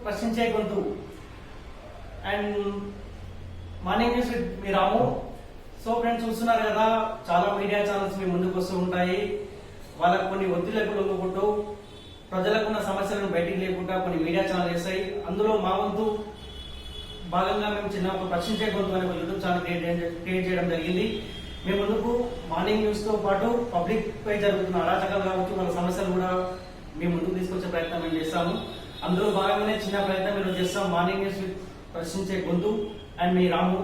ప్రశ్నించే గొంతు and morning news with me Ramu. So friends, చూస్తున్నారు కదా, చాలా మీడియా ఛానల్స్ మీ ముందుకు వస్తూ ఉంటాయి. వాళ్ళకు కొన్ని ఒత్తిళ్లకు లొంగుకుంటూ ప్రజలకున్న సమస్యలను బయటికి లేకుండా కొన్ని మీడియా ఛానల్ చేస్తాయి. అందులో మా వంతు భాగంగా మేము చిన్న ఒక ప్రశ్నించే గొంతు అనే యూట్యూబ్ ఛానల్ క్రియేట్ చేయడం జరిగింది. మేము ముందుకు మార్నింగ్ న్యూస్ తో పాటు పబ్లిక్ పై జరుగుతున్న అరాచకాలు కావచ్చు, వాళ్ళ సమస్యలు కూడా మేము ముందుకు తీసుకొచ్చే ప్రయత్నం మేము చేస్తాము. అందులో భాగంగానే చిన్న ప్రయత్నం మేము చేస్తాం. మార్నింగ్ న్యూస్ ప్రశ్నించే గొంతు అండ్ మీ రాము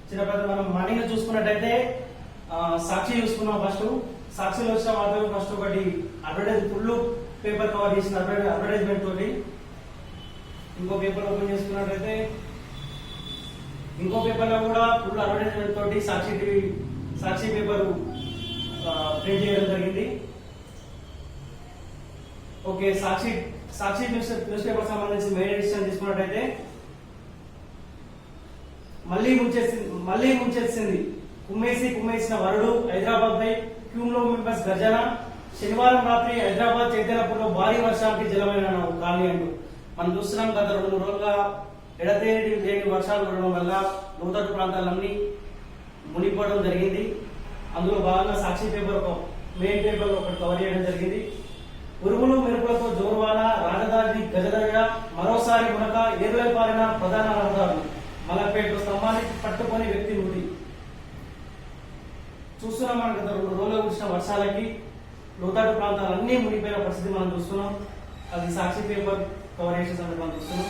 చిన్న ప్రయత్నం. మనం మార్నింగ్ చూసుకున్నట్టయితే సాక్షి చూసుకున్నాం. ఫస్ట్ సాక్షిలో వచ్చిన వార్తలు ఫస్ట్ ఒకటి అడ్వర్టైజ్ ఫుల్ పేపర్ కవర్ చేసిన అడ్వర్టైజ్మెంట్ తోటి. ఇంకో పేపర్ ఓపెన్ చేసుకున్నట్టయితే ఇంకో పేపర్ లో కూడా ఫుల్ అడ్వర్టైజ్మెంట్ తోటి సాక్షి పేపర్ ప్రింట్ చేయడం జరిగింది. ఓకే, సాక్షి న్యూస్ పేపర్ సంబంధించి మెయిన్ ఎడిషన్ తీసుకున్నట్టయితే మళ్ళీ ముంచేసింది కుమ్మేసిన వరుడు, హైదరాబాద్ పై క్యూమ్లో మెంబర్స్ గర్జన, శనివారం రాత్రి హైదరాబాద్ చైతన్యపూర్లో భారీ వర్షానికి జలమైన ఖాళీ అంటూ మనం చూస్తున్నాం. గత 2 రోజులుగా ఎడతేరి లేని వర్షాలు పడడం వల్ల లోతట్టు ప్రాంతాలన్నీ మునిగిపోవడం జరిగింది. అందులో భాగంగా సాక్షి పేపర్ మెయిన్ పేపర్ ఒకటి కవర్ చేయడం జరిగింది. ఉరుములు మెరుపులతో జోరువాన, రాజధాని గజదగ, మరోసారి మునక, ఏరులై పారిన ప్రధాన రహదారులు, మలక్పేట స్తంభాన్ని పట్టుకొని వ్యక్తి మృతి. చూస్తున్నాం. మనం గత 2 రోజులు కురిసిన వర్షాలకి లోతట్టు ప్రాంతాలన్నీ మునిగిపోయిన పరిస్థితి మనం చూస్తున్నాం. అది సాక్షి పేపర్ కవర్ చేసే సందర్భం చూస్తున్నాం.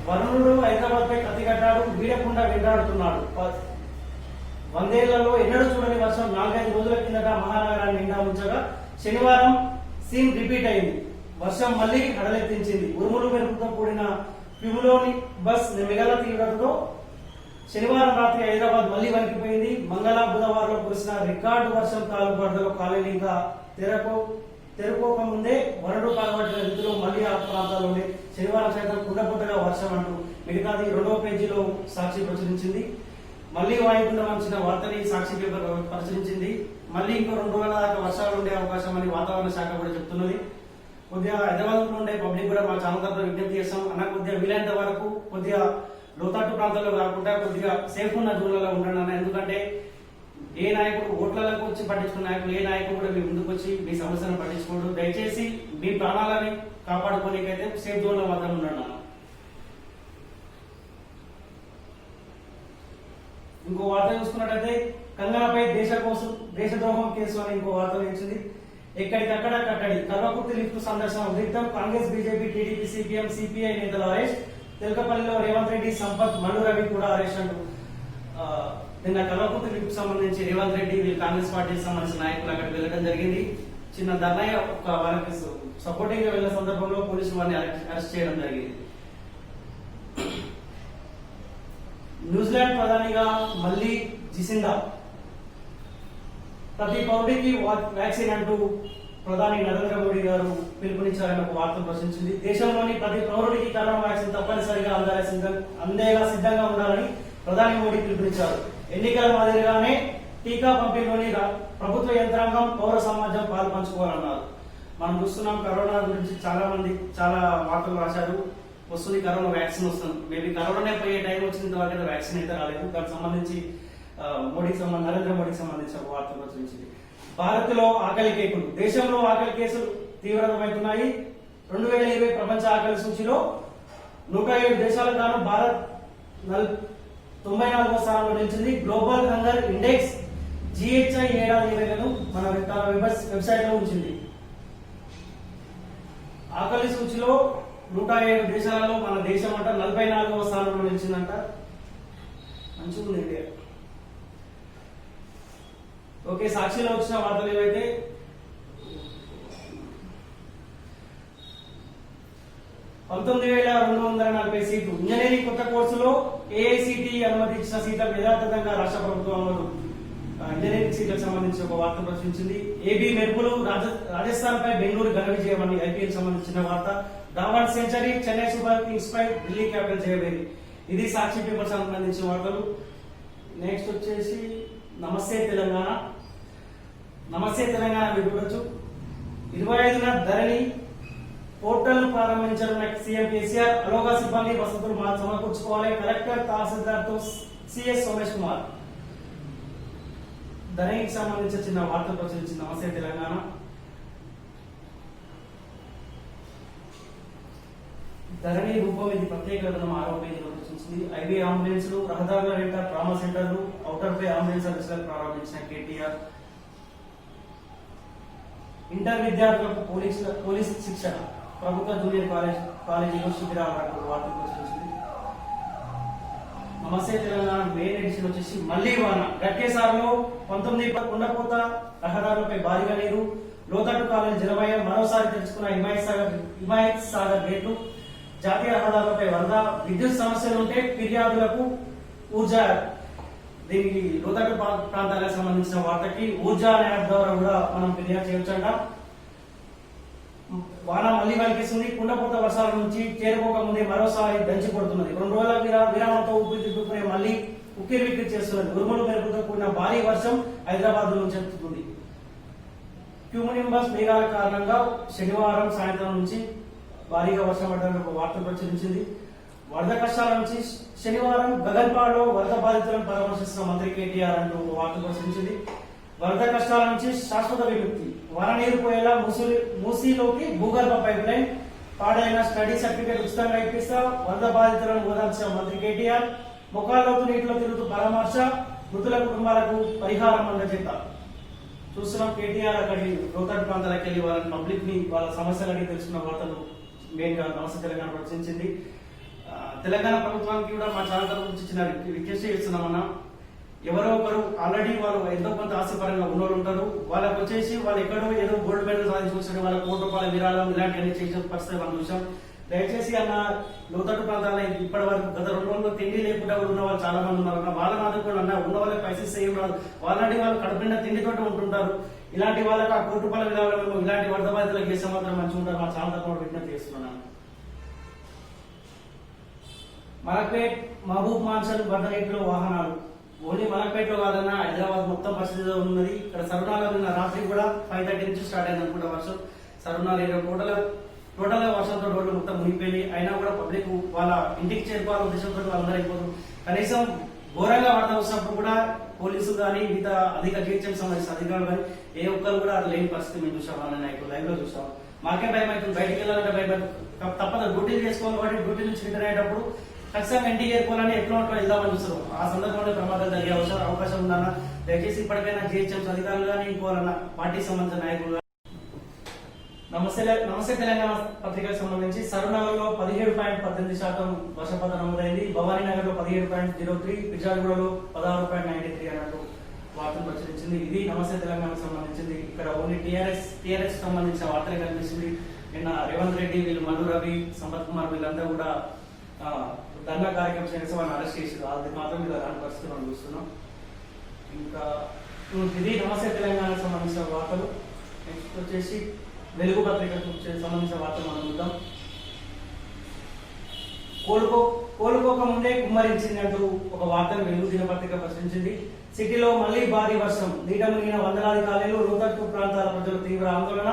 వరుణుడు హైదరాబాద్ పై కత్తికట్టాడు, వీడకుండా వెంటాడుతున్నాడు. 100 ఏళ్లలో ఎన్నడూ చూడని వర్షం 4-5 రోజుల కిందట మహానగరాన్ని నిండా ఉంచగా శనివారం సీన్ రిపీట్ అయింది. వర్షం మళ్లీ హడలెత్తించింది. ఉరుములు మెరుపుతో కూడిన క్యూలోని బస్ మిగల తీవ్రతతో శనివారం రాత్రి హైదరాబాద్ మళ్లీ వణికిపోయింది. మంగళ బుధవారంలో కురిసిన రికార్డు వర్షం తాలూపడలో కాలేజీ ఇంకా తెరుకోకముందే వరడు కాలబట్టిన రీతిలో మళ్లీ ఆ ప్రాంతాల్లోనే శనివారం సాయంత్రం కుండపుట్టగా వర్షం అంటూ మిగతాది 2వ పేజీలో సాక్షి ప్రచురించింది. మళ్లీ వాయుగుండం వచ్చిన వార్తని సాక్షి పేపర్ పరిశీలించింది. మళ్లీ ఇంకో 2 రోజుల దాకా వర్షాలు ఉండే అవకాశం అని వాతావరణ శాఖ కూడా చెప్తున్నది. కొద్దిగా హైదరాబాద్ లో ఉండే పబ్లిక్ కూడా మా ఛానల్ తరఫున విజ్ఞప్తి చేస్తాం. అన్న కొద్దిగా వీలైనంత వరకు కొద్దిగా లోతట్టు ప్రాంతాల్లో కాకుండా కొద్దిగా సేఫ్ ఉన్న జోన్లలో ఉండండి అన్న. ఎందుకంటే ఏ నాయకుడు ఓట్లకు వచ్చి పట్టించుకున్న నాయకులు ఏ నాయకుడు కూడా మీ ముందుకు వచ్చి మీ సమస్యలను పట్టించుకోడు. దయచేసి మీ ప్రాణాలని కాపాడుకోనికైతే సేఫ్ జోన్ లో మాత్రం ఉండండి అన్న. ఇంకో వార్త చూసుకున్నట్టయితే కంగనపై దేశద్రోహం కేసు అని ఇంకో వార్త వచ్చింది. ఎక్కడికక్కడ కట్టడి, కల్వకుర్తి లిఫ్ట్ సందర్శన ఉద్రిక్తం, Congress, BJP, TDP, CPM, CPI నేతల అరెస్ట్, తెలకపల్లిలో రేవంత్ రెడ్డి, సంపత్, మల్లు రవి కూడా అరెస్ట్ అంటూ నిన్న కల్వకుర్తి లిఫ్ట్ సంబంధించి రేవంత్ రెడ్డి కాంగ్రెస్ పార్టీకి సంబంధించిన నాయకులు అక్కడికి వెళ్ళడం జరిగింది. చిన్న ధర్నయ్య వాళ్ళకి సపోర్టింగ్ గా వెళ్ళిన సందర్భంలో పోలీసులు వారిని అరెస్ట్ చేయడం జరిగింది. న్యూజిలాండ్ ప్రధానిగా మళ్లీ జిసిండా, ప్రతి పౌరుడికి వ్యాక్సిన్ అంటూ ప్రధాని నరేంద్ర మోడీ గారు పిలుపునిచ్చారని ఒక వార్త ప్రశ్నించింది. దేశంలోని ప్రతి పౌరుడికి కరోనా వ్యాక్సిన్ తప్పనిసరిగా అందేలా సిద్ధంగా ఉండాలని ప్రధాని మోడీ పిలుపునిచ్చారు. ఎన్నికల మాదిరిగానే టీకా పంపిణీలోని ప్రభుత్వ యంత్రాంగం, పౌర సమాజం పాలు పంచుకోవాలన్నారు. మనం చూస్తున్నాం, కరోనా గురించి చాలా వార్తలు రాశారు. వస్తుంది కరోనా వ్యాక్సిన్ వస్తుంది. మేబీ కరోనానే పోయే టైం వచ్చిన వరకు వ్యాక్సిన్ అయితే రాలేదు. దానికి సంబంధించి నరేంద్ర మోడీకి సంబంధించిన వార్తలు ప్రచురించింది. భారత్ లో ఆకలి కేకులు, దేశంలో ఆకలి కేసులు తీవ్రతమవుతున్నాయి. 2020 ప్రపంచ ఆకలి సూచిలో 107 దేశాలకు గాను భారత్ 94వ స్థానంలో నిలిచింది. గ్లోబల్ హంగర్ ఇండెక్స్ GHI ఏడాది నివేదికను మన వెబ్సైట్ లో ఉంచింది. ఆకలి సూచిలో 107 దేశాలలో మన దేశం అంట 44వ స్థానంలో నిలిచిందంట. మంచిగా ఉంది ఇండియా. ఓకే, సాక్షిలో వచ్చిన వార్తలు ఏవైతే 19,240 సీట్లు ఇంజనీరింగ్ కొత్త కోర్సులో AICTE అనుమతించిన సీట్లకు యథాతథంగా రాష్ట్ర ప్రభుత్వం అమలు. ఇంజనీరింగ్ సీట్లకు సంబంధించి ఒక వార్త ప్రచురించింది. AB మెరుపులు, రాజస్థాన్ పై బెంగళూరు ఘన విజయం అని IPL సంబంధించిన వార్త. Dhawan century, Chennai Super Kings పై ఢిల్లీ క్యాపిటల్ జయవేరి. ఇది సాక్షి పేపర్ సంబంధించిన వార్తలు. నెక్స్ట్ వచ్చేసి నమస్తే తెలంగాణ. నమస్తే తెలంగాణ మీరు చూడొచ్చు. 25న ధరణి పోర్టల్ ప్రారంభించనున్న సీఎం కేసీఆర్ అలోగా సిబ్బంది వసతులు సమకూర్చుకోవాలి. కలెక్టర్ తహసీల్దార్ తో సిఎస్ సోమేష్ కుమార్. ధరణికి సంబంధించిన చిన్న వార్తలు ప్రచురించిన నమస్తే తెలంగాణ. ధరణి రూపం ఇది ప్రత్యేక కథనం 6వ పేజీలో ప్రచురించింది. ఐబీ అంబులెన్స్లు, రహదారుల వెంట ట్రామా సెంటర్లు, ఔటర్ బై అంబులెన్స్ సర్వీసులను ప్రారంభించిన కేటీఆర్. ఇంటర్ విద్యార్థులకు పోలీస్ శిక్షణ, ప్రభుత్వ జూనియర్ కాలేజీలో శిబిరాలు వార్తలు ప్రచురించింది. నమస్తే తెలంగాణ మెయిన్ ఎడిషన్ వచ్చేసి మళ్లీ వాన. గట్కేసార్లో 19 కుండపోత, రహదారులపై భారీగా నీరు, లోతట్టు కాలేజీ జలమయం, మరోసారి తెరుచుకున్న హిమాయత్ సాగర్ గేట్లు, జాతీయ రహదారులపై వరద, విద్యుత్ సమస్యలుంటే ఫిర్యాదులకు ఊర్జా. దీనికి లోతట్టు ప్రాంతాలకు సంబంధించిన వార్తకి ఊర్జా యాప్ ద్వారా కూడా మనం ఫిర్యాదు చేయొచ్చంట. వాన మళ్లీ వలికిస్తుంది. కుండపోత వర్షాల నుంచి చేరుకోక ముందే మరోసారి దంచి పడుతున్నది. 2 రోజుల విరామంతో ఊపిరితిత్తుకునే మళ్లీ ఉక్కిరిబిక్కిరి చేస్తున్నది. ఉరుములు మెరుపుతో కూడిన భారీ వర్షం హైదరాబాద్ నుంచి చెప్తుంది. క్యూమునింబస్ మేఘాల కారణంగా శనివారం సాయంత్రం నుంచి భారీగా వర్షం పడడానికి ఒక వార్త ప్రచురించింది. వరద కష్టాల నుంచి శనివారం గగన్పాడ్లో వరద బాధితులను పరామర్శిస్తున్న మంత్రి కేటీఆర్ అంటూ ఒక వార్త ప్రచురించింది. వరద కష్టాల నుంచి శాశ్వత విముక్తి, వర నీరు పోయేలా మూసీలోకి భూగర్భ పైప్ లైన్, పాడైన స్టడీ సర్టిఫికేట్ ఉచితంగా ఇప్పిస్తా, వరద బాధితులను ఓదార్చిన మంత్రి కేటీఆర్. ముఖాల్లోతు నీటిలో తిరుగుతూ పరామర్శ, మృతుల కుటుంబాలకు పరిహారం అందజేత. చూస్తున్నాం కేటీఆర్ అక్కడి లోతట్టు ప్రాంతాలకు వెళ్ళి వాళ్ళ పబ్లిక్ ని వాళ్ళ సమస్యలు అడిగి తెలుసుకున్న వార్తలు మెయిన్ గా నమస్తే తెలంగాణ ప్రచురించింది. తెలంగాణ ప్రభుత్వానికి కూడా మా ఛానల్ తరఫు నుంచి రిక్వెస్ట్ చేస్తున్నామన్నా, ఎవరో ఒకరు ఆల్రెడీ వాళ్ళు ఎంతో కొంత ఆశపరంగా ఉన్నోళ్ళు ఉంటారు. వాళ్ళకి వచ్చేసి వాళ్ళు ఎక్కడో ఏదో గోల్డ్ మెడల్ సాధించుకొచ్చిన వాళ్ళ ₹1 విరాళం ఇలాంటివన్నీ చేసిన పరిస్థితి మనం చూసాం. దయచేసి అన్న లోతట్టు ప్రాంతాల్లో ఇప్పటి వరకు గత 2 రోజుల్లో తిండి లేకుండా కూడా ఉన్న వాళ్ళు చాలా మంది ఉన్నారు. వాళ్ళని ఆదుకోండి అన్న. ఉన్న వాళ్ళకి పైసలు సేమ్ రాదు. వాళ్ళంటి వాళ్ళు కడుపునిండా తిండితోటి ఉంటుంటారు. ఇలాంటి వాళ్ళకి ఆ ₹1 విరాళం ఇలాంటి వరద బాధితులకు చేసే మాత్రం మంచిగా ఉంటారు. మా ఛానల్ తరఫున విజ్ఞప్తి చేస్తున్నాను. మలక్పేట్ మహబూబ్ మాన్సన్ వరద నీటిలో వాహనాలు. ఓన్లీ మలక్పేటలో కాదన్నా హైదరాబాద్ మొత్తం పరిస్థితిలో ఉన్నది. ఇక్కడ సరునాలో నిన్న రాత్రి కూడా 5:30 నుంచి స్టార్ట్ అయింది అనుకుంటా వర్షం. సరునాలు టోటల్ గా వర్షంతో రోడ్లు మొత్తం మునిగిపోయినాయి. అయినా కూడా పబ్లిక్ వాళ్ళ ఇంటికి చేరుకోవాలని ఉద్దేశంతో వాళ్ళందరూ అయిపోతుంది. కనీసం ఘోరంగా వరద వచ్చినప్పుడు కూడా పోలీసులు కానీ మిగతా అధిక జీహెచ్ఎం సంబంధించిన అధికారులు కానీ ఏ ఒక్కరు కూడా అది లేని పరిస్థితి మేము చూసాం. వాళ్ళని ఇప్పుడు లైవ్ లో చూసాం. మాకే భయం అవుతుంది. బయటికి వెళ్ళాలంటే భయం తప్పదు. డ్యూటీలు చేసుకోవాలి కాబట్టి డ్యూటీ నుంచి రిటర్న్ అయ్యేటప్పుడు ఖచ్చితంగా ఇంటికి చేరుకోవాలని ఎట్లా ఉంటుందో వెళ్దామని చూస్తారు. ఆ సందర్భంలో ప్రమాదాలు జరిగే అవకాశం ఉందన్న. దయచేసి ఇప్పటికైనా జీహెచ్ఎం అధికారులు కానీ ఇంకోవాలన్న పార్టీకి సంబంధించిన నాయకులు. నమస్తే తెలంగాణ పత్రికకు సంబంధించి సరునగర్లో 17.18% వర్షపాతం నమోదైంది. భవానీనగర్ లో 17.03, బిజార్గూడలో 16.93 అన్నట్టు వార్తలు ప్రచురించింది. ఇది నమస్తే తెలంగాణకు సంబంధించింది. ఇక్కడ ఓన్లీ టీఆర్ఎస్ సంబంధించిన వార్తలు కనిపిస్తుంది. నిన్న రేవంత్ రెడ్డి, వీళ్ళు మధు రవి, సంపత్ కుమార్ వీళ్ళంతా కూడా ధర్నా కార్యక్రమం చేసి వాళ్ళని అరెస్ట్ చేసారు. అది మాత్రం మీద అలాంటి పరిస్థితి మనం చూస్తున్నాం. ఇంకా ఇది నమస్తే తెలంగాణకు సంబంధించిన వార్తలు. నెక్స్ట్ వచ్చేసి వెలుగు పత్రికకు సంబంధించిన వార్తలు మనం చూద్దాం. కోలుకోక ముందే కుమ్మరించిందంటూ ఒక వార్తను వెలుగు దినపత్రిక ప్రచురించింది. సిటీలో మళ్లీ భారీ వర్షం, నీట మునిగిన వందలాది కాలేలు, లోతట్టు ప్రాంతాల ప్రజలు తీవ్ర ఆందోళన.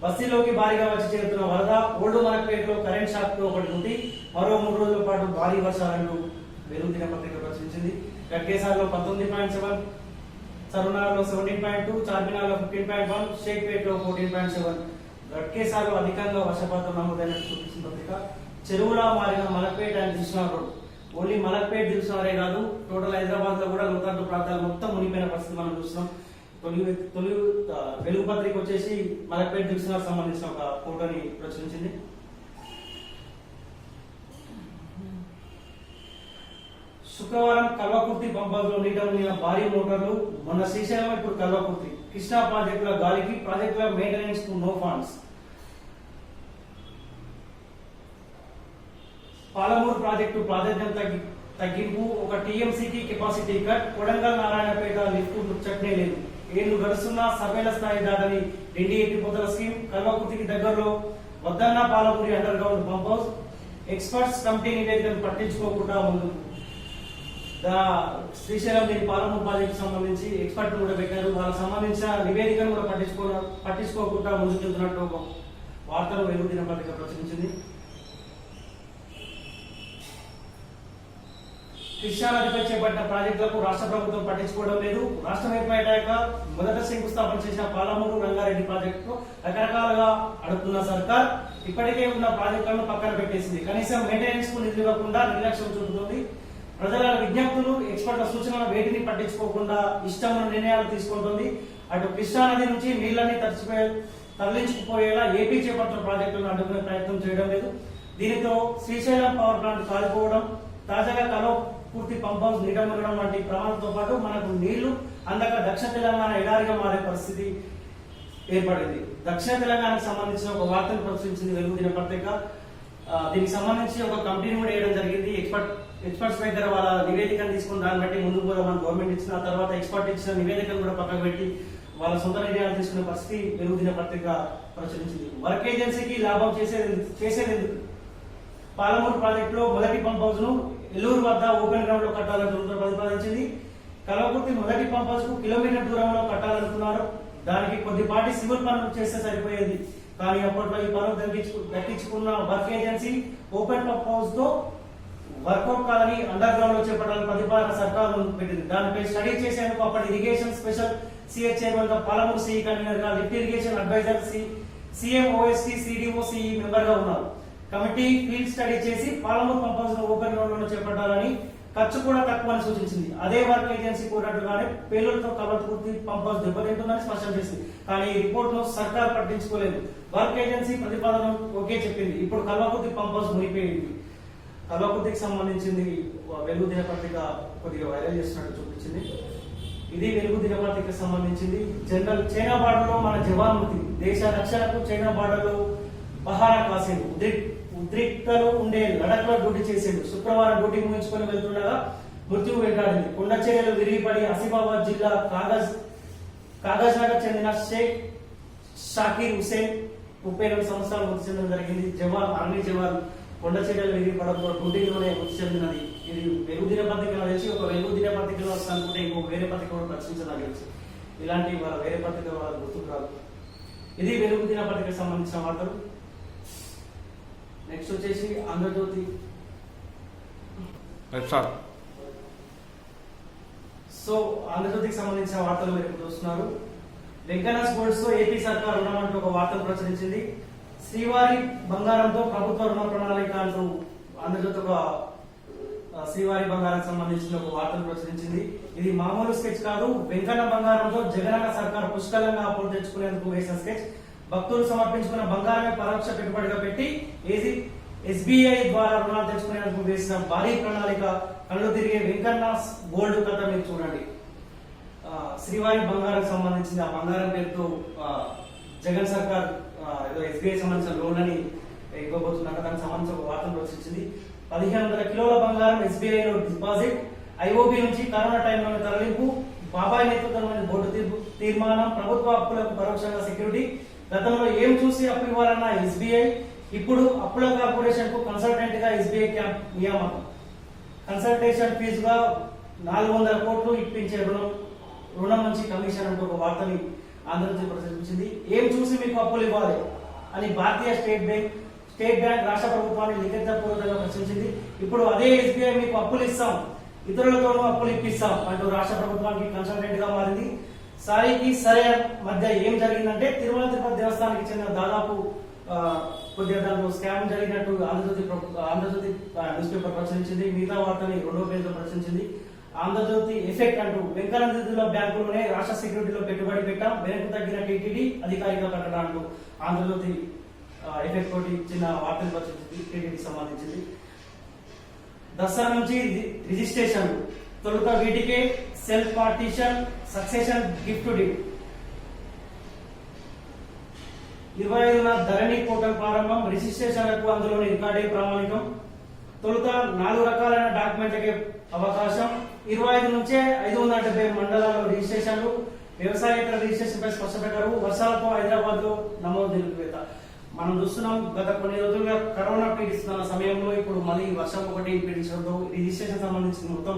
బస్తీలోకి భారీగా వచ్చి చేరుతున్న వరద, ఓల్డ్ మలక్పేటలో కరెంట్ షాక్ తో ఒకటి ఉంది. మరో 3 రోజుల పాటు భారీ వర్షాలను వెలుగు దినపత్రిక ప్రచురించింది. గట్కేసార్లో 19.7, సరునాలో 17.2, చార్మినార్లో 15.1, షేక్పేటలో 14.7. గట్కేసార్లో అధికంగా వర్షపాతం నమోదైనట్టు చూపించిన పత్రిక. చెరువులా మారిన Malakpet and Dilsukhnagar road. Only Malakpet దిల్సుఖ్నగరే కాదు, టోటల్ హైదరాబాద్ లో కూడా లోతట్టు ప్రాంతాలు మొత్తం మునిగిపోయిన పరిస్థితి మనం చూస్తున్నాం. తొలి వెలుగు పత్రిక వచ్చేసి మలక్పేట దిల్సుఖ్నగర్ సంబంధించిన ఒక ఫోటోని ప్రచురించింది. శుక్రవారం కల్వకుర్తి పంపంలో నీట మునిగిన భారీ మోటార్లు. మొన్న శ్రీశైలం, ఇప్పుడు కల్వకుర్తి. కృష్ణా ప్రాజెక్టుల గాలికి, ప్రాజెక్టుల మెయింటెనెన్స్ కు నో ఫండ్స్. పాలమూరు ప్రాజెక్టు ప్రాధాన్యం తగ్గింపు, ఒక టీఎంసీకి capacity cut. Kodangal Narayanpet lift ముచ్చట్నే లేదు. ఏళ్లు గడుస్తున్నా సర్వేల స్థాయి దాటని డిండి ఎత్తిపోతల స్కీమ్. కల్వకుర్తికి దగ్గరలో వద్దన్న Palamuru underground pump house. Experts committee నివేదికను పట్టించుకోకుండా ముందుకు. శ్రీశైలం దీని పాలమూరు ప్రాజెక్టు సంబంధించి ఎక్స్పర్ట్ కూడా పెట్టారు. వాళ్ళకి సంబంధించిన నివేదికను కూడా పట్టించుకోకుండా ముందుకెళ్తున్నట్టు వార్తలు వెలుగు దినపత్రిక ప్రచురించింది. కృష్ణా నదిపై చేపట్టిన ప్రాజెక్టులకు రాష్ట్ర ప్రభుత్వం పట్టించుకోవడం లేదు. రాష్ట్రం ఏర్పడ్డాక మొదట శంకుస్థాపన చేసిన పాలమూరు రంగారెడ్డి ప్రాజెక్టు రకరకాలుగా అడుగుతున్న సర్కార్ ఇప్పటికే ఉన్న ప్రాజెక్టులను పక్కన పెట్టేసింది. కనీసం మెయింటెనెన్స్ కు నిధులు ఇవ్వకుండా నిర్లక్ష్యం చూపుతుంది. ప్రజల విజ్ఞప్తులు, ఎక్స్పర్ట్ల సూచనలు వేటిని పట్టించుకోకుండా ఇష్టమైన నిర్ణయాలు తీసుకుంటుంది. అటు కృష్ణా నది నుంచి నీళ్లన్నీ తరలించుకుపోయేలా ఏపీ చేపట్టిన ప్రాజెక్టులను అడ్డుకునే ప్రయత్నం చేయడం లేదు. దీనితో శ్రీశైలం పవర్ ప్లాంట్ కాలిపోవడం, తాజాగా కలవకుర్తి పంప్ హౌస్ నిడమరడం వంటి ప్రమాదంతో పాటు మనకు నీళ్లు అందక దక్షిణ తెలంగాణ ఎడారిగా మారే పరిస్థితి ఏర్పడింది. దక్షిణ తెలంగాణకు సంబంధించిన ఒక వార్తను ప్రచురించింది వెలుగు దినపత్రిక. దీనికి సంబంధించి ఒక కమిటీని కూడా వేయడం జరిగింది. ఎక్స్పర్ట్స్ దగ్గర వాళ్ళ నివేదికను తీసుకుని దాన్ని బట్టి ముందుకు పోదామని గవర్నమెంట్ ఇచ్చిన తర్వాత ఎక్స్పర్ట్ ఇచ్చిన నివేదికను కూడా పక్కకు పెట్టి వాళ్ళ సొంత నిర్ణయాలు తీసుకునే పరిస్థితి వెలుగు దినపత్రిక ప్రచురించింది. వర్క్ ఏజెన్సీకి లాభం చేసేది పాలమూరు ప్రాజెక్టులో మొదటి పంప్ హౌస్ ను ఎల్లూరు వద్ద ఓపెన్ గ్రౌండ్ లో కట్టాలని ప్రతిపాదించింది. కలవకుర్తి మొదటి పంప్ హౌస్ కు కిలోమీటర్ దూరంలో కట్టాలనుకున్నారు. దానికి కొద్దిపాటి సివిల్ పనులు చేస్తే సరిపోయేది. కానీ అప్పట్లో ఈ పనులు దక్కించుకున్న work agency open pump house తో వర్కౌట్ కాలని అండర్ గ్రౌండ్ లో చేపట్టాలని ప్రతిపాదన సర్కారు పెట్టింది. దానిపై స్టడీ చేసేందుకు అప్పటి ఇరిగేషన్ స్పెషల్ సిహెచ్ చైర్మన్ గా పాలమూరు సిఈ కన్వీనర్ గా, lift irrigation advisor CM OSD CDO CE member గా ఉన్నారు. కమిటీ ఫీల్డ్ స్టడీ చేసి Palamuru pump house open ground లో చేపట్టాలని, ఖర్చు కూడా తక్కువ అని సూచించింది. అదే వర్క్ ఏజెన్సీ కోరినట్టుగానే పేలులతో కలవకుర్తి పంప్ హౌస్ దెబ్బతింటుందని స్పష్టం చేసింది. కానీ ఈ రిపోర్ట్ ను సర్కార్ పట్టించుకోలేదు. వర్క్ ఏజెన్సీ ప్రతిపాదన ఓకే చెప్పింది. ఇప్పుడు కలవకుర్తి పంప్ హౌస్ మునిపోయింది. కలవకుర్తికి సంబంధించింది వెలుగు దినపత్రిక కొద్దిగా వైరల్ చేస్తున్నట్టు చూపించింది. ఇది వెలుగు దినపత్రికకు సంబంధించింది. జనరల్ చైనా బార్డర్ లో మన జవాన్ మృతి, దేశ రక్షణకు చైనా బార్డర్ లో పహారా కాసేడు, ఉద్రిక్తలు ఉండే లడక్ లో డ్యూటీ చేసేడు. శుక్రవారం డ్యూటీ ముగించుకొని వెళ్తుండగా మృత్యువు వెంటాడింది. కొండ చర్యలు విరిగిపడి ఆసిఫాబాద్ జిల్లా కాగజ్ నగర్ చెందిన షేక్ షాకీర్ హుసేన్ 32 సంవత్సరాలు మృతి చెందడం జరిగింది. ఆర్మీ జవాన్ కొండ చర్యలు విరిగిపడంతో డ్యూటీలోనే మృతి చెందినది. ఇది వెలుగు దినపత్రికలో తెలిసి ఒక వెలుగు దినపత్రికలో అనుకుంటే ఇంకో వేరే పత్రిక కూడా ప్రశ్నించడానికి తెలిసి ఇలాంటి వాళ్ళ వేరే పత్రిక వాళ్ళ గుర్తుకు రాదు. ఇది వెలుగు దినపత్రికకు సంబంధించిన వార్తలు. నెక్స్ట్ వచ్చేసి ఆంధ్రజ్యోతి. సో ఆంధ్రజ్యోతికి సంబంధించిన వార్తలు మీరు చూస్తున్నారు. వెంకన్నస్ గోల్డ్స్ తో ఏపీ సర్కార్ రుణమంటూ ఒక వార్తను ప్రచురించింది. శ్రీవారి బంగారంతో ప్రభుత్వ రుణ ప్రణాళిక అంటూ ఆంధ్రజ్యోతి ఒక శ్రీవారి బంగారం సంబంధించిన ఒక వార్తను ప్రచురించింది. ఇది మామూలు స్కెచ్ కాదు. వెంకన్న బంగారంతో జగనన్న సర్కార్ పుష్కలంగా అప్పులు తెచ్చుకునేందుకు వేసిన స్కెచ్. భక్తులు సమర్పించుకున్న బంగారమే పరోక్ష పెట్టుబడిగా పెట్టి ఎస్బీఐ ద్వారా రుణాలు తెచ్చుకునేందుకు వేసిన భారీ ప్రణాళిక. కళ్ళు తిరిగే వెంకన్న గోల్డ్ కథ మీరు చూడండి. శ్రీవారి బంగారం సంబంధించింది. ఆ బంగారం పేరుతో జగన్ సర్కార్ ఏదో ఎస్బీఐ సంబంధించిన లోన్ అని ఇవ్వబోతున్నారు. దానికి సంబంధించిన ఒక వార్తను ప్రచురించింది. 1500 కిలోల బంగారం ఎస్బీఐ లో డిపాజిట్, ఐఓబి నుంచి కరోనా టైంలో తరలింపు, బాబాయ్ నేతృత్వంలోని బోర్డు తీర్మానం, ప్రభుత్వ అప్పులకు పరోక్షంగా సెక్యూరిటీ. గతంలో ఏం చూసి అప్పు ఇవ్వాలన్న ఎస్బీఐ, ఇప్పుడు అప్పుల కార్పొరేషన్ కు కన్సల్టెంట్ గా ఎస్బీఐ నియామకం. కన్సల్టేషన్ ఫీజుగా 400 కోట్లు ఇప్పించే రుణం నుంచి కమిషన్ అంటూ ఒక వార్తని ఆంధ్రజ్యోతి ప్రచురించింది. ఏం చూసి మీకు అప్పులు ఇవ్వాలి అని భారతీయ స్టేట్ బ్యాంక్ రాష్ట్ర ప్రభుత్వాన్ని లిఖితపూర్వకంగా ప్రశ్నించింది. ఇప్పుడు అదే ఎస్బీఐ మీకు అప్పులు ఇస్తాం, ఇతరులతోనూ అప్పులు ఇప్పిస్తాం అంటూ రాష్ట్ర ప్రభుత్వానికి కన్సల్టెంట్ గా మారింది. సారీకి సరే మధ్య ఏం జరిగిందంటే తిరుమల తిరుపతి దేవస్థానానికి చెందిన దాదాపు కొద్దిగా దాంట్లో స్కామ్ జరిగినట్టు ఆంధ్రజ్యోతి న్యూస్ పేపర్ ప్రచురించింది. మిగతా వార్తని 2వ పేజీలో ప్రచురించింది. ఆంధ్రజ్యోతి ఎఫెక్ట్ అంటూ వెంకన్న బ్యాంకులోనే రాష్ట్ర సెక్యూరిటీలో పెట్టుబడి పెట్టాం, వెనక్కు తగ్గిన టీటీడీ అధికారిక ప్రకటన అంటూ ఆంధ్రజ్యోతి ఎఫెక్ట్ తోటి చిన్న వార్తలు ప్రచురించింది. టీటీడీకి సంబంధించింది. దసరా నుంచి రిజిస్ట్రేషన్ తొలుత వీటికే self partition succession gift deed. 25న ధరణి పోర్టల్ ప్రారంభం, రిజిస్ట్రేషన్లకు అందులోని రికార్డే ప్రామాణికం. తొలుత 4 రకాలైన డాక్యుమెంట్లకే అవకాశం. 25 నుంచే 570 మండలాల్లో రిజిస్ట్రేషన్లు. వ్యవసాయేతర రిజిస్ట్రేషన్ పై స్పష్టపెట్టారు. వర్షాలతో హైదరాబాద్ లో నమోదు నిలిపివేత. మనం చూస్తున్నాం గత కొన్ని రోజులుగా కరోనా పీడిస్తున్న సమయంలో ఇప్పుడు మళ్ళీ వర్షం ఒకటి పీడించడంతో రిజిస్ట్రేషన్ సంబంధించిన మొత్తం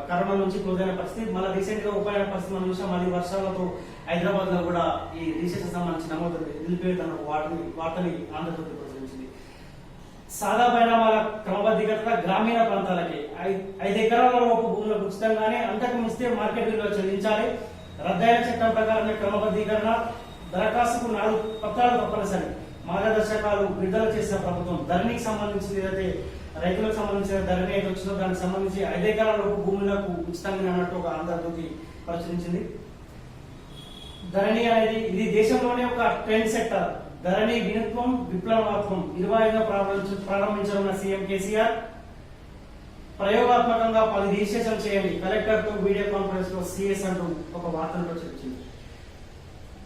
కరోనా నుంచి క్లోజ్ అయిన పరిస్థితి. మళ్ళీ రీసెంట్ గా ఓపెన్ అయిన పరిస్థితి మనం చూసాం. మళ్ళీ వర్షాలతో హైదరాబాద్ లో కూడా ఈ రీసెస్ సంబంధించి నమోదు నిలిపివేతన వార్తని ఆంధ్రజ్యోతి ప్రచురించింది. సాదా పరిణామాల క్రమబద్ధీకరణ గ్రామీణ ప్రాంతాలకి 5 ఎకరాల లోపు భూములకు ఉచితంగానే, అంతకు మించితే మార్కెట్ విలువ చెల్లించాలి. రద్దయిన చట్టం ప్రకారమే క్రమబద్ధీకరణ, దరఖాస్తుకు 4 పత్రాలు తప్పనిసరి, మార్గదర్శకాలు విడుదల చేసిన ప్రభుత్వం. ధరణికి సంబంధించి ఏదైతే రైతులకు సంబంధించిన ధరణి అయితే వచ్చిందో దానికి సంబంధించి 5 ఎకరాల లోపు భూములకు ఉచితంగా అన్నట్టు ఒక ఆంధ్రజ్యోతి ప్రచురించింది. ధరణి అనేది ఇది దేశంలోనే ఒక ట్రెండ్ సెక్టర్. ధరణి వినూత్నం విప్లవాత్మకం 25గా ప్రారంభించనున్న సీఎం కేసీఆర్. ప్రయోగాత్మకంగా 10 రిజిస్ట్రేషన్ చేయండి, కలెక్టర్ తో వీడియో కాన్ఫరెన్స్ లో సీఎస్ అంటూ ఒక వార్తను ప్రచురించింది.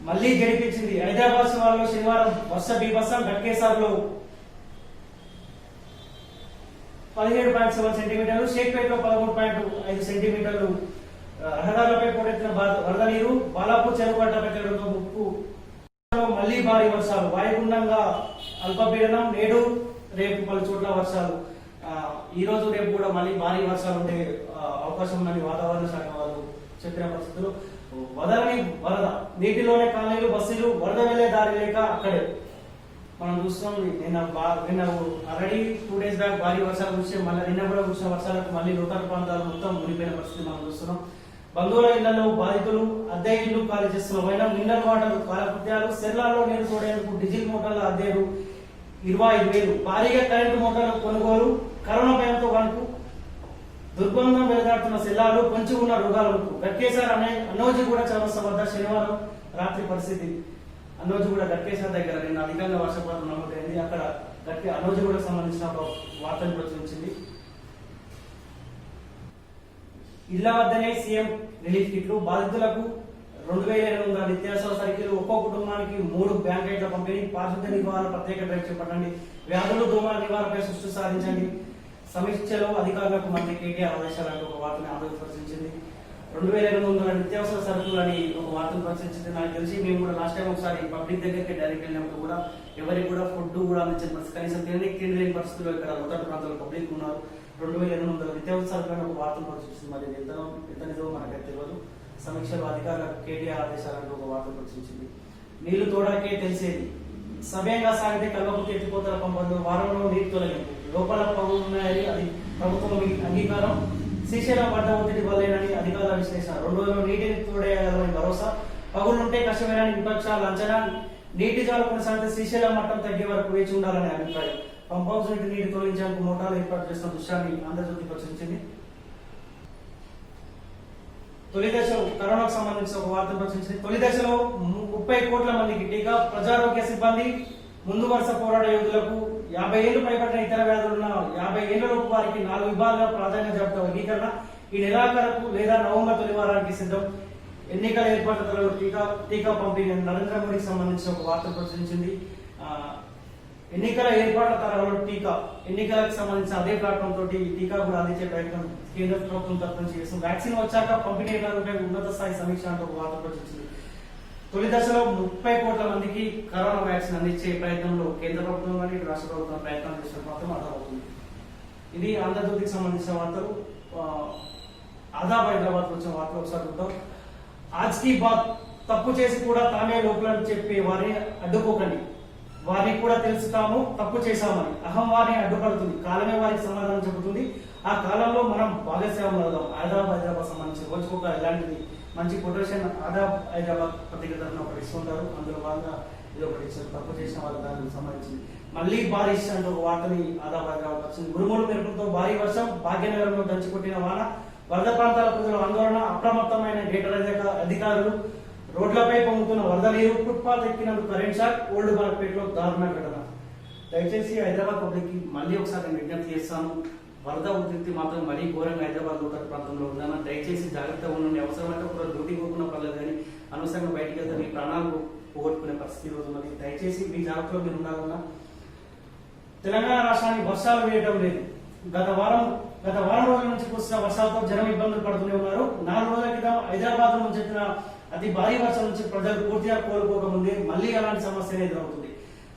మళ్లీ గడిపించింది. హైదరాబాద్ శివార్లో శనివారం వర్ష బీభత్సం. గట్కేసార్లో 17.7 సెంటీమీటర్లు, షేక్పేటలో 13.5 సెంటీమీటర్లు. రహదారులపై పోటెత్తిన వరద నీరు. బాలాపూర్ చెరువు గడ్డ పెట్టడంతో ముప్పు. మళ్లీ భారీ వర్షాలు. వాయుగుండంగా అల్పపీడనం. నేడు రేపు పలు చోట్ల వర్షాలు. ఈ రోజు రేపు కూడా మళ్ళీ భారీ వర్షాలు ఉండే అవకాశం ఉందని వాతావరణ శాఖ వాళ్ళు చెప్పిన పరిస్థితులు. వదలని వరద. నీటిలోనే కాలనీలు, బస్సులు. వరద వెళ్లే దారి లేక అక్కడే మనం చూస్తున్నాం. నిన్న ఆల్రెడీ 2 days బ్యాక్ భారీ వర్షాలు కురిసే, మళ్ళీ నిన్న కూడా కురిసిన వర్షాలకు మళ్ళీ లోతట్టు ప్రాంతాలు మొత్తం మునిపోయిన పరిస్థితి మనం చూస్తున్నాం. బంధువుల ఇళ్లలో బాధితులు, అద్దె ఇళ్లు ఖాళీ చేస్తున్న వైనం. మినరల్ వాటర్ కాలకృత్యాలు. సెర్లాల్లో నీరు తోడేందుకు డీజిల్ మోటార్ల అద్దెలు 25,000. భారీగా కరెంటు మోటార్ల కొనుగోలు. కరోనా భయంతో వణుకు. దుర్గంధం వెలుదాడుతున్న సెల్లాలు. పొంచి ఉన్న రోగాలకు. గట్కేసార్ అన్నోజిగూడ చౌరస్తా వద్ద శనివారం రాత్రి పరిస్థితి. అన్నోజిగూడ గట్కేసార్ దగ్గర నిన్న అధికంగా వర్షపాతం నమోదైంది. అక్కడ అన్నోజిగూడకు సంబంధించిన ఒక వార్తను ప్రచురించింది. ఇళ్ల వద్దనే సీఎం రిలీఫ్ కిట్లు. బాధితులకు 2,800 నిత్యావసర సరుకులు. ఒక్కో కుటుంబానికి 3 బ్యాంకెట్ల పంపిణీ. పారిశుద్ధ్య నిర్వహణ ప్రత్యేక డ్రైవ్ చేపట్టండి. వ్యాధులు దోమల నివారణపై సృష్టి సాధించండి. సమీక్షలో అధికారులకు మంత్రి కేటీఆర్ ఆదేశాలంటూ ఒక వార్తను ఆందోళన ప్రచురించింది. 2,800 నిత్యావసర సరుకులు అని ఒక వార్తను ప్రచురించింది. నాకు తెలిసి మేము కూడా లాస్ట్ టైం ఒకసారి పబ్లిక్ దగ్గరికి డైరెక్ట్ వెళ్ళినప్పుడు కూడా ఎవరికి కూడా ఫుడ్ కూడా అందించిన పరిస్థితి, కనీసం తిండి లేని పరిస్థితుల్లో ఇక్కడ లోతట్టు ప్రాంతాల్లో పబ్లిక్ ఉన్నారు. 2,800 నిత్యావసర సరుకులను ఒక వార్తను ప్రచురిస్తుంది. మరి ఎంత నిజమో మనకైతే తెలియదు. సమీక్షలో అధికారులకు కేటీఆర్ ఆదేశాలంటూ ఒక వార్తను ప్రచురించింది. నీళ్లు తోడాకే తెలిసేది. సవ్యంగా సాగితే కల్వకుర్తి ఎత్తిపోతల పంపంలో వారంలో నీరు తొలగింపు. లోపల పగులున్నాయని అది ప్రభుత్వం అంగీకారం. శ్రీశైలం పడ్డ ఒత్తిడి వల్లేనని అధికారుల విశ్లేషణ. 2 రోజుల్లో నీటిని తోడేయాలని భరోసా. పగులుంటే కష్టమేనని విపక్షాల అంచనా. నీటి జాలు కొనసాగితే శ్రీశైలం మట్టం తగ్గే వరకు వేచి ఉండాలని అభిప్రాయం. పంప్ హౌస్ నుండి నీటి తొలగించేందుకు మోటార్లు ఏర్పాటు చేసిన దృశ్యాన్ని ఆంధ్రజ్యోతి ప్రచురించింది. తొలి దశలో కరోనాకు సంబంధించిన ఒక వార్తను ప్రచురించింది. తొలి దశలో 30 కోట్ల మందికి టీకా. ప్రజారోగ్య సిబ్బంది, ముందు వరుస పోరాట యోధులకు, 50 ఏళ్లు పైబడిన ఇతర వ్యాధులున్న 50 ఏళ్లలోపు వారికి 4 విభాగాల ప్రాధాన్య జాబితా వర్గీకరణ. ఈ నెలాఖరుకు లేదా నవంబర్ తొలి వారానికి సిద్ధం. ఎన్నికల ఏర్పాట్లలో టీకా పంపిణీ. నరేంద్ర మోడీకి సంబంధించిన ఒక వార్తను ప్రచురించింది. ఎన్నికల ఏర్పాట్ల తరహాలో టీకా, ఎన్నికలకు సంబంధించిన అదే ప్లాట్ఫామ్ తోటి టీకా కూడా అందించే ప్రయత్నం కేంద్ర ప్రభుత్వం తరఫు నుంచి చేస్తుంది. వ్యాక్సిన్ వచ్చాక పంపిణీలపై ఉన్నత స్థాయి సమీక్ష అంటూ ఒక వార్త ప్రచురించింది. తొలి దశలో 30 కోట్ల మందికి కరోనా వ్యాక్సిన్ అందించే ప్రయత్నంలో కేంద్ర ప్రభుత్వం కానీ రాష్ట్ర ప్రభుత్వం ప్రయత్నం చేసిన మాత్రం అర్థమవుతుంది. ఇది ఆంధ్రజ్యోతికి సంబంధించిన వార్తలు. ఆదాబ్ హైదరాబాద్ వచ్చిన వార్తలు ఒకసారి చూద్దాం. ఆజ్కి బాత్. తప్పు చేసి కూడా తామే లోపలని చెప్పి వారిని అడ్డుకోకండి. వారికి కూడా తెలుసు తాము తప్పు చేశామని. అహం వారిని అడ్డుపడుతుంది, కాలమే వారికి సమాధానం చెబుతుంది. ఆ కాలంలో మనం భాగస్వామ్యం అవుదాం. హైదరాబాద్ సంబంధించి రోజుకొక ఇలాంటిది మంచి కొటేషన్ ఆదాబ్ హైదరాబాద్ పత్రిక తరఫున ఒకటి ఇస్తుంటారు. అందులో భాగంగా ఇది ఒకటి ఇస్తారు. తప్పు చేసిన వాళ్ళ దానికి సంబంధించి మళ్లీ బారిష్ అంటూ ఒక వార్తని ఆదాబ్ హైదరాబాద్ వచ్చింది. ఉరుములు మెరుపులతో భారీ వర్షం. భాగ్యనగరంలో దంచికొట్టిన వాన. వరద ప్రాంతాల ప్రజల ఆందోళన. అప్రమత్తమైన డేటా అధికారులు. రోడ్లపై పొంగుతున్న వరద నీరు. ఫుట్పాత్ ఎక్కినందుకు కరెంట్ షాక్. ఓల్డ్ బాలపేటలో దారుణ ఘటన. దయచేసి హైదరాబాద్ పబ్లిక్ కి మళ్ళీ ఒకసారి నేను విజ్ఞప్తి చేస్తాను. వరద ఉధృతి మాత్రం మరీ ఘోరంగా హైదరాబాద్ లోతట్టు ప్రాంతంలో ఉందన్న. దయచేసి జాగ్రత్తగా ఉండండి. అవసరమైతే కూడా డ్యూటీ పోకుండా పర్లేదు, కానీ అనవసరంగా బయటికి వెళ్తే మీ ప్రాణాలు పోగొట్టుకునే పరిస్థితి రోజు ఉన్నది. దయచేసి మీ జాగ్రత్తలో మీరు ఉండాలన్నా. తెలంగాణ రాష్ట్రానికి వర్షాలు వేయడం లేదు. గత వారం రోజుల నుంచి కురిసిన వర్షాలతో జనం ఇబ్బందులు పడుతూనే ఉన్నారు. 4 రోజుల క్రితం హైదరాబాద్ నుంచి వచ్చిన అతి భారీ వర్షం నుంచి ప్రజలు పూర్తిగా కోలుకోకముందే మళ్లీ అలాంటి సమస్య ఎదురవుతుంది.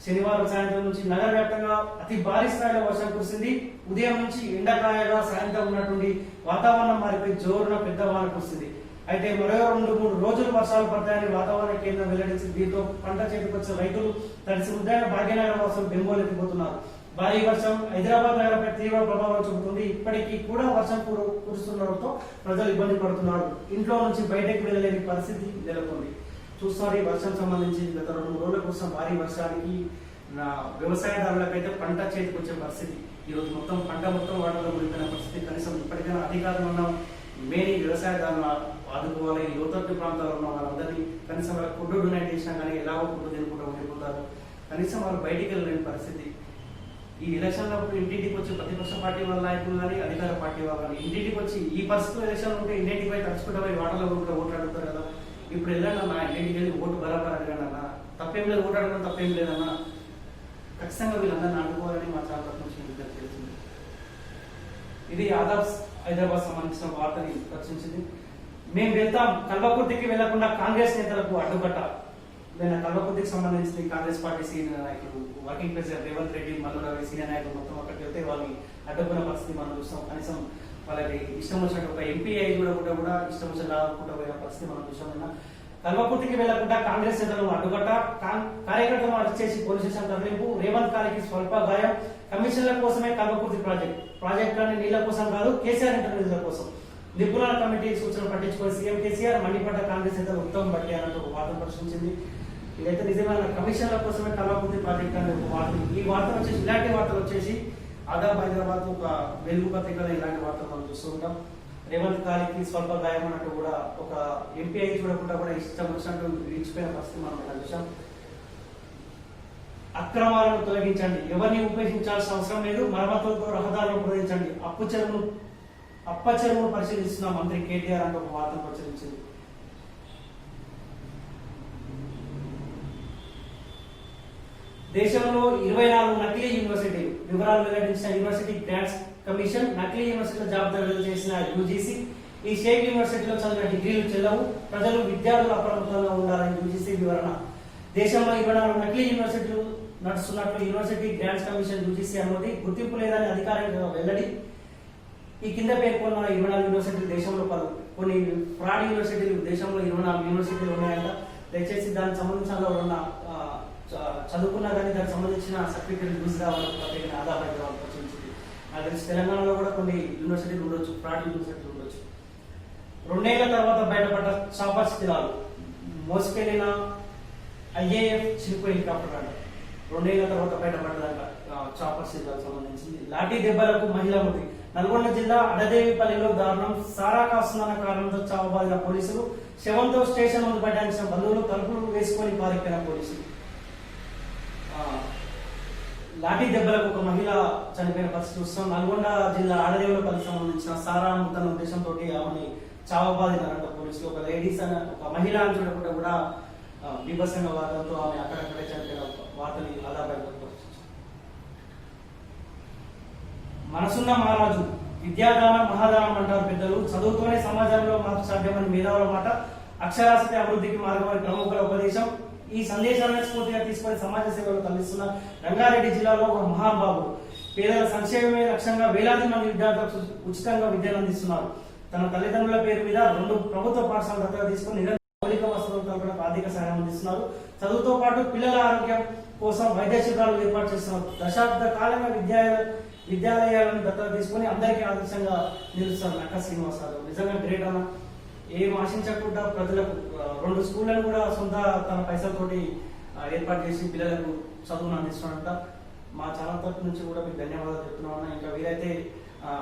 శనివారం సాయంత్రం నుంచి నగర వ్యాప్తంగా అతి భారీ స్థాయిలో వర్షం కురిసింది. ఉదయం నుంచి ఎండకాయగా సాయంత్రం ఉన్నటువంటి వాతావరణం మారిపోయి జోరున పెద్ద వాన కురిసింది. అయితే మరో 2-3 రోజులు వర్షాలు పడతాయని వాతావరణ కేంద్రం వెల్లడించింది. దీంతో పంట చేతికొచ్చిన రైతులు తడిసి ముద్దైన భాగ్యనగర వాసులు బెంబోలెత్తిపోతున్నారు. భారీ వర్షం హైదరాబాద్ నగరంపై తీవ్ర ప్రభావం చూపుతుంది. ఇప్పటికీ కూడా వర్షం కురుస్తుండటంతో ప్రజలు ఇబ్బంది పడుతున్నారు. ఇంట్లో నుంచి బయటకు వెళ్ళలేని పరిస్థితి నెలకొంది. చూస్తారు ఈ వర్షం సంబంధించి గత 2-3 రోజుల కోసం భారీ వర్షానికి వ్యవసాయదారులకైతే పంట చేతికి వచ్చే పరిస్థితి. ఈరోజు పంట మొత్తం వాటర్లో మునిగిన పరిస్థితి. కనీసం ఇప్పటికైనా అధికారులు ఉన్న మేరీ వ్యవసాయదారులను ఆదుకోవాలి. ఈ లోతట్టు ప్రాంతాల్లో ఉన్న వాళ్ళందరినీ కనీసం వాళ్ళ ఫుడ్ డొనేట్ చేసినా కానీ ఎలాగో ఫుడ్ తినుకుంటూ ఉండిపోతారు. కనీసం వాళ్ళు బయటికి వెళ్ళలేని పరిస్థితి. ఈ ఎలక్షన్లప్పుడు ఇంటింటికి వచ్చి ప్రతిపక్ష పార్టీ వాళ్ళ నాయకులు కానీ అధికార పార్టీ వాళ్ళు కానీ ఇంటింటికి వచ్చి ఈ పరిస్థితులు ఎలక్షన్ ఉంటే ఇంటింటికి పోయి తడుచుకుంటూ పోయి వాటర్లో కూడా ఓట్లు అడుగుతారు కదా. ఇప్పుడు వెళ్ళండి అన్న, ఇంటికి వెళ్ళి ఓటు బరాబర్ అడగండి అన్న. తప్పేం లేదు, ఓటు అడగడం తప్పేం లేదన్నా. ఖచ్చితంగా వీళ్ళందరినీ ఆడుకోవాలని మా చాలా నుంచి తెలిసింది. ఇది ఆదాబ్స్ హైదరాబాద్ సంబంధించిన వార్తని ప్రచురించింది. మేము వెళ్తాం, కల్వకుర్తికి వెళ్లకుండా కాంగ్రెస్ నేతలకు అడ్డుకట్ట. నేను కల్వకుర్తికి సంబంధించిన కాంగ్రెస్ పార్టీ సీనియర్ నాయకులు, working president Revanth Reddy, Mallu Ravi senior నాయకులు మొత్తం అక్కడికి వెళ్తే వాళ్ళని అడ్డుకున్న పరిస్థితి మనం చూస్తాం. కనీసం వాళ్ళకి ఇష్టం వచ్చినట్టు ఒక ఎంపీ అయి కూడా ఇష్టం వచ్చిన లాగుకుంటూ పోయిన పరిస్థితి మనం చూసామన్నా. కల్వకుర్తికి వెళ్లకుండా కాంగ్రెస్ నేతలను అడ్డుకట్ట, కార్యకర్తలను అరెస్ట్ చేసి పోలీస్ స్టేషన్ తరలింపు. రేవంత్ కాలికి స్వల్ప గాయం. కమిషన్ల కోసమే కల్వకుర్తి ప్రాజెక్టులని నీళ్ల కోసం కాదు, కేసీఆర్ ఇంటర్వ్యూల కోసం. నిపుణుల కమిటీ సూచనలు పట్టించుకొని సీఎం కేసీఆర్ మండిపడ్డ కాంగ్రెస్ నేతలు ఉత్తమ్ భట్టి అన్నట్టు ఒక వార్తను ప్రశ్నించింది. ఇదైతే నిజమైన కమిషన్ల కోసమే కల్వకుర్తి ప్రాజెక్ట్ అనే ఒక వార్త. ఈ వార్తలు వచ్చేసి ఇలాంటి వార్తలు వచ్చేసి ఆదాబ్ హైదరాబాద్ ఒక వెలుగు పత్రికలో ఇలాంటి వార్తలు మనం చూస్తూ ఉంటాం. రేవంత్ కాలికి స్వల్ప గాయం అన్నట్టు కూడా ఒక ఎంపీ అయి చూడకుండా కూడా ఇష్టం వచ్చినట్టు ఇచ్చిపోయిన పరిస్థితి మనం ఇలా చూసాం. అక్రమాలను తొలగించండి, ఎవరిని ఉపయోగించాల్సిన అవసరం లేదు, మరమ్మతులతో రహదారులను ఉపయోగించండి, అప్పచెరువును పరిశీలిస్తున్న మంత్రి కేటీఆర్ అంటూ ఒక వార్తను ప్రచురించింది. దేశంలో 24 నకిలీ యూనివర్సిటీలు వివరాలు వెల్లడించిన యూనివర్సిటీ గ్రాంట్స్ కమిషన్. నకిలీ యూనివర్సిటీల జాబితా విడుదల చేసిన యూజీసీ. ఈ షేక్ యూనివర్సిటీలో చదివిన డిగ్రీలు చెల్లవు, ప్రజలు విద్యార్థులు అప్రమత్తంగా ఉండాలని యూజీసీ వివరణ. దేశంలో 24 నకిలీ యూనివర్సిటీలు నడుస్తున్నట్లు యూనివర్సిటీ గ్రాంట్స్ కమిషన్ యూజీసీ అనుమతి. గుర్తింపు లేదని అధికారికంగా వెల్లడి. ఈ కింద పేర్కొన్న 24 యూనివర్సిటీలు దేశంలో కొన్ని ఫ్రాడ్ యూనివర్సిటీలు దేశంలో 24 యూనివర్సిటీలు ఉన్నాయంట. దయచేసి దానికి సంబంధించిన ఉన్న చదువుకున్నా కానీ దానికి సంబంధించిన సర్టిఫికేట్ యూజ్ కావాలని ప్రత్యేక ఆధార్ ప్రచురించింది. నాకు తెలిసి తెలంగాణలో కూడా కొన్ని యూనివర్సిటీలు ఉండొచ్చు, ఫ్రాడ్ యూనివర్సిటీలు ఉండొచ్చు. 2 ఏళ్ల తర్వాత బయటపడ్డ చాపర్ శిథిలాలు. మోసుకెళ్లిన ఐఏఎఫ్ చిరుకు హెలికాప్టర్ అంట. 2 ఏళ్ల తర్వాత బయటపడ్డదంట చాపర్ శిథిలాలకు సంబంధించింది. లాఠీ దెబ్బలకు మహిళ మృతి. నల్గొండ జిల్లా అడదేవిపల్లిలో దారుణం. సారా కాస్తున్న కారణంతో చావబాదిన పోలీసులు. శవంతో స్టేషన్ ముందు బైఠాయించిన బంధువులు. తలుపులు వేసుకొని పారిపోయిన పోలీసులు. లాఠీ దెబ్బలకు ఒక మహిళ చనిపోయిన పరిస్థితి చూస్తాం. నల్గొండ జిల్లా ఆడదేవులపల్లి సంబంధించిన సారా ముద్దన ఉద్దేశంతో ఆమెని చావబాదినారంట పోలీసులు. ఒక లేడీస్ అనే ఒక మహిళ అని చూడకుండా కూడా బీభత్సంగా వార్తలతో ఆమె అక్కడక్కడే చనిపోయిన వార్తని ఆధారపడి. మనసున్న మహారాజు. విద్యాదానం మహాదానం అంటారు పెద్దలు. చదువుతోనే సమాజంలో మార్పు సాధ్యమని మేధావుల మాట. అక్షరాస్యత అభివృద్ధికి మార్గమని ప్రముఖుల ఉపదేశం. ఈ సందేశాలను స్ఫూర్తిగా తీసుకొని సమాజ సేవలు తరలిస్తున్న రంగారెడ్డి జిల్లాలో ఒక మహానుభావుడు. పేదల సంక్షేమమే లక్ష్యంగా వేలాది మంది విద్యార్థులకు ఉచితంగా విద్యను అందిస్తున్నారు. తన తల్లిదండ్రుల పేరు మీద 2 ప్రభుత్వ పాఠశాలలు దత్తత తీసుకుని మౌలిక వసతులు కల్పనకు ఆర్థిక సహాయం అందిస్తున్నారు. చదువుతో పాటు పిల్లల ఆరోగ్యం కోసం వైద్య శిబిరాలు ఏర్పాటు చేస్తున్నారు. దశాబ్ద కాలంగా విద్యాలయాలను దత్తత తీసుకుని అందరికీ ఆదర్శంగా నిలుస్తారు నక్క శ్రీనివాసరావు. నిజంగా గ్రేట్ అన్న. ఏం ఆశించకుండా ప్రజలకు 2 స్కూళ్లను కూడా సొంత తన పైసలతోటి ఏర్పాటు చేసి పిల్లలకు చదువును అందిస్తున్నట్ట. మా ఛానల్ తరఫు నుంచి కూడా మీకు ధన్యవాదాలు చెప్తున్నామన్నా. ఇంకా వీలైతే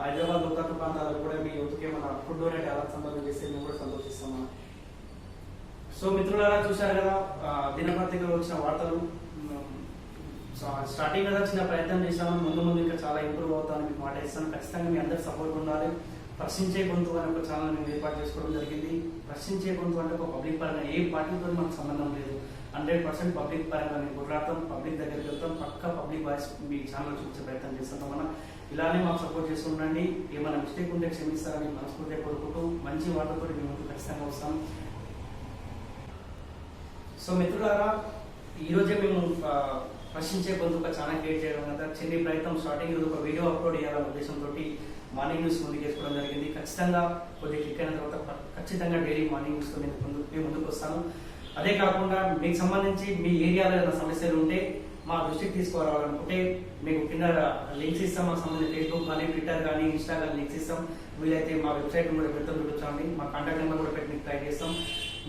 హైదరాబాద్ లోకల్ ప్రాంతాలకు కూడా మీ యువతకి మన ఫుడ్ డొనేట్ ఎలా సంబంధం చేస్తే మేము కూడా సంతోషిస్తామన్నా. సో మిత్రులారా, చూశారు కదా దినపత్రికలో వచ్చిన వార్తలు. స్టార్టింగ్ కదా చిన్న ప్రయత్నం చేశాను. ముందు ఇంకా చాలా ఇంప్రూవ్ అవుతాను మీకు మాట ఇస్తాను. ఖచ్చితంగా మీ అందరికి సపోర్ట్ ఉండాలి. ప్రశ్నించే గొంతు అనే ఒక ఛానల్ మేము ఏర్పాటు చేసుకోవడం జరిగింది. ప్రశ్నించే గొంతు అంటే ఒక పబ్లిక్ పరంగా ఏ పార్టీతో మనకు సంబంధం లేదు. 100% పబ్లిక్ పరంగా మేము కొట్లాడతాం, పబ్లిక్ దగ్గరికి వెళ్తాం, పక్క పబ్లిక్ వాయిస్ మీ ఛానల్ చూపించే ప్రయత్నం చేస్తాం. మనం ఇలానే మాకు సపోర్ట్ చేస్తూ ఉండండి. ఏమైనా మిస్టేక్ ఉంటే క్షమిస్తారని మనస్ఫూర్తిగా కోరుకుంటూ మంచి వాటితో మేము ఖచ్చితంగా వస్తాం. సో మిత్రులారా, ఈరోజే మేము ప్రశ్నించే గొంతు ఒక ఛానల్ క్రియేట్ చేయడం కదా చిన్న ప్రయత్నం స్టార్టింగ్ ఒక వీడియో అప్లోడ్ చేయాలనే ఉద్దేశంతో మార్నింగ్ న్యూస్ ముందుకు వేసుకోవడం జరిగింది. ఖచ్చితంగా కొద్దిగా క్లిక్ అయిన తర్వాత ఖచ్చితంగా డైలీ మార్నింగ్ న్యూస్తో నేను ముందుకు వస్తాను. అదే కాకుండా మీకు సంబంధించి మీ ఏరియాలో ఏదైనా సమస్యలు ఉంటే మా దృష్టికి తీసుకురావాలనుకుంటే మీకు కింద లింక్స్ ఇస్తాం. మాకు సంబంధించి ఫేస్బుక్ కానీ ట్విట్టర్ కానీ ఇన్స్టా కానీ లింక్స్ ఇస్తాం. వీలైతే మా వెబ్సైట్ కూడా పెడతాం, చూపించండి. మా కాంటాక్ట్ నెంబర్ కూడా పెట్టి ట్రై చేస్తాం.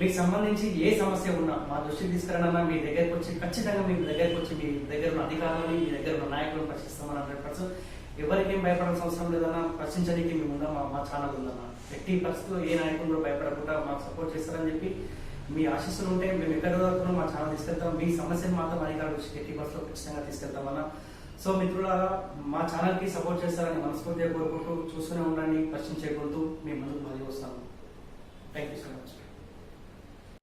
మీకు సంబంధించి ఏ సమస్య ఉన్నా మా దృష్టికి తీసుకురానన్నా మీ దగ్గరకు వచ్చి ఖచ్చితంగా మీ దగ్గరకు వచ్చి మీ దగ్గర ఉన్న అధికారులని మీ దగ్గర ఉన్న నాయకులను ప్రశ్నిస్తామని 100%. ఎవరికేం భయపడాల్సిన అవసరం లేదన్నా. ప్రశ్నించడానికి మేము ఉందా, మా ఛానల్ ఉందన్నా. ఎట్టి పరిస్థితుల్లో ఏ నాయకులు కూడా భయపడకుండా మాకు సపోర్ట్ చేస్తారని చెప్పి మీ ఆశీస్సులు ఉంటే మేము ఎక్కడ వరకు మా ఛానల్ తీసుకెళ్తాం. మీ సమస్యను మాత్రం అధికారులు వచ్చి ఎట్టి పరిస్థితుల్లో ఖచ్చితంగా తీసుకెళ్తామన్నా. సో మిత్రులారా, మా ఛానల్కి సపోర్ట్ చేస్తారని మనస్ఫూర్తిగా కోరుకుంటూ చూస్తూనే ఉండండి. ప్రశ్నించే గొంతు మీ ముందుకు మళ్ళీ వస్తాను. Thank you so much.